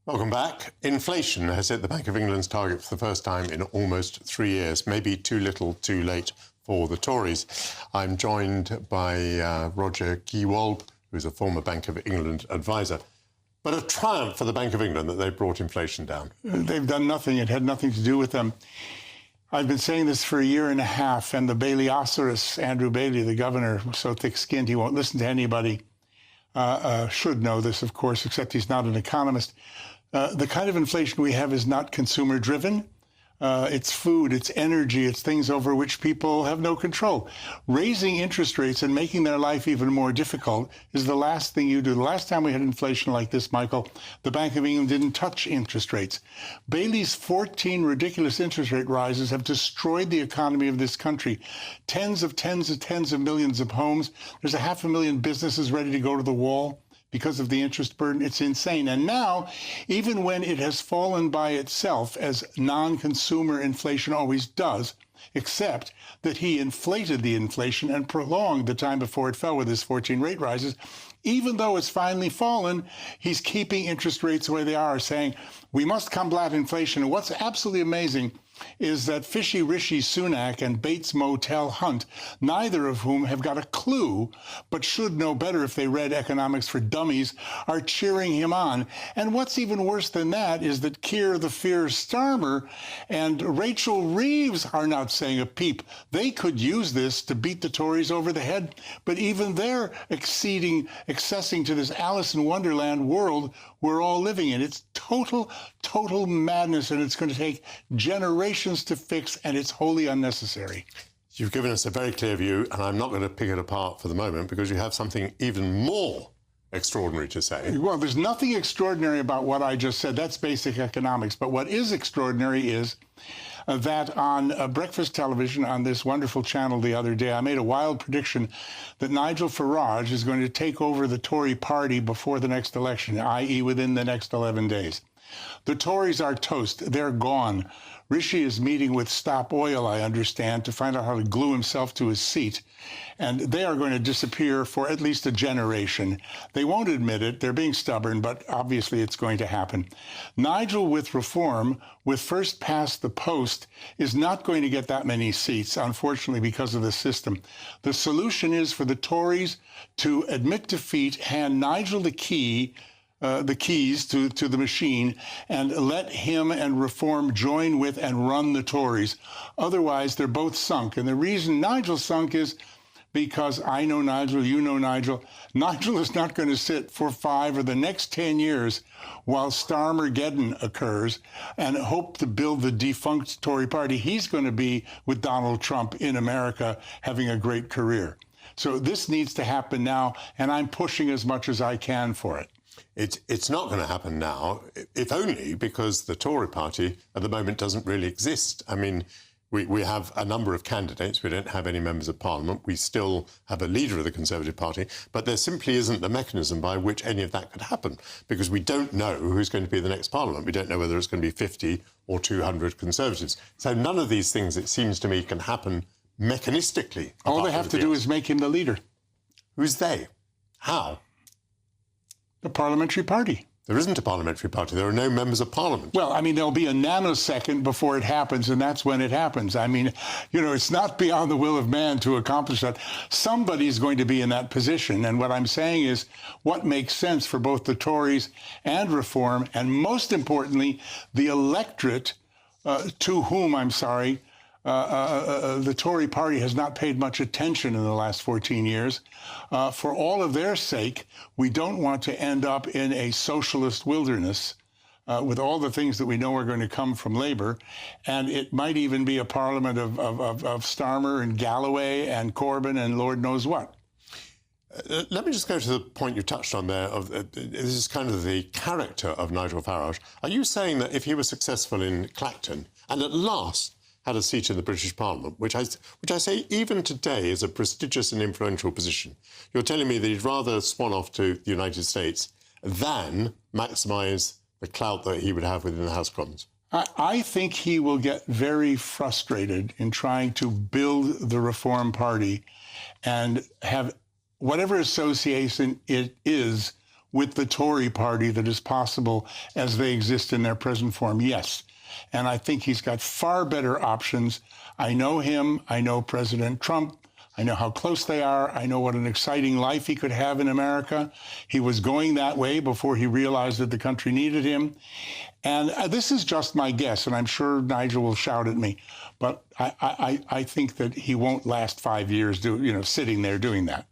Welcome back. Inflation has hit the Bank of England's target for the first time in almost 3 years. Maybe too little, too late for the Tories. I'm joined by Roger Gewolb, who's a former Bank of England advisor. But a triumph for the Bank of England that they brought inflation down. They've done nothing. It had nothing to do with them. I've been saying this for a year and a half, and the Bailey-osaurus, Andrew Bailey, the governor, so thick-skinned he won't listen to anybody, should know this, of course, except he's not an economist. The kind of inflation we have is not consumer-driven. It's food, it's energy, it's things over which people have no control. Raising interest rates and making their life even more difficult is the last thing you do. The last time we had inflation like this, Michael, the Bank of England didn't touch interest rates. Bailey's 14 ridiculous interest rate rises have destroyed the economy of this country. Tens of millions of homes. There's 500,000 businesses ready to go to the wall because of the interest burden. It's insane. And now, even when it has fallen by itself, as non-consumer inflation always does, except that he inflated the inflation and prolonged the time before it fell with his 14 rate rises, even though it's finally fallen, he's keeping interest rates the way they are, saying, we must combat inflation. And what's absolutely amazing is that Fishi Rishi Sunak and Bates Motel Hunt, neither of whom have got a clue, but should know better if they read Economics for Dummies, are cheering him on. And what's even worse than that is that Keir the Fear Starmer and Rachel Reeves are not saying a peep. They could use this to beat the Tories over the head, but even they're accessing to this Alice in Wonderland world we're all living in. It's total madness, and it's going to take generations to fix, and it's wholly unnecessary. You've given us a very clear view, and I'm not going to pick it apart for the moment because you have something even more extraordinary to say. Well, there's nothing extraordinary about what I just said. That's basic economics. But what is extraordinary is that on breakfast television on this wonderful channel the other day, I made a wild prediction that Nigel Farage is going to take over the Tory party before the next election, i.e. within the next 11 days. The Tories are toast. They're gone. Rishi is meeting with Stop Oil, I understand, to find out how to glue himself to his seat. And they are going to disappear for at least a generation. They won't admit it. They're being stubborn, but obviously it's going to happen. Nigel, with reform, with first past the post, is not going to get that many seats, unfortunately, because of the system. The solution is for the Tories to admit defeat, hand Nigel the keys to the machine, and let him and Reform join with and run the Tories. Otherwise, they're both sunk. And the reason Nigel's sunk is because I know Nigel, you know Nigel. Nigel is not going to sit for 5 or the next 10 years while Starmergeddon occurs and hope to build the defunct Tory party. He's going to be with Donald Trump in America having a great career. So this needs to happen now, and I'm pushing as much as I can for it. It's not going to happen now, if only because the Tory party at the moment doesn't really exist. I mean, we have a number of candidates. We don't have any members of Parliament. We still have a leader of the Conservative Party, but there simply isn't the mechanism by which any of that could happen because we don't know who's going to be the next Parliament. We don't know whether it's going to be 50 or 200 Conservatives. So none of these things, it seems to me, can happen mechanistically. All they have to do is make him the leader. Who's they? How? The parliamentary party. There isn't a parliamentary party. There are no members of Parliament. Well, I mean, there'll be a nanosecond before it happens, and that's when it happens. I mean, you know, it's not beyond the will of man to accomplish that. Somebody's going to be in that position, and what I'm saying is what makes sense for both the Tories and Reform, and most importantly, the electorate to whom, the Tory party has not paid much attention in the last 14 years. For all of their sake, we don't want to end up in a socialist wilderness with all the things that we know are going to come from Labour. And it might even be a parliament of Starmer and Galloway and Corbyn and Lord knows what. Let me just go to the point you touched on there. This is kind of the character of Nigel Farage. Are you saying that if he was successful in Clacton and at last had a seat in the British Parliament, which I say even today is a prestigious and influential position, you're telling me that he'd rather swan off to the United States than maximise the clout that he would have within the House of Commons? I think he will get very frustrated in trying to build the Reform Party and have whatever association it is with the Tory party that is possible as they exist in their present form? Yes. And I think he's got far better options. I know him. I know President Trump. I know how close they are. I know what an exciting life he could have in America. He was going that way before he realized that the country needed him. And this is just my guess, and I'm sure Nigel will shout at me. But I think that he won't last 5 years sitting there doing that.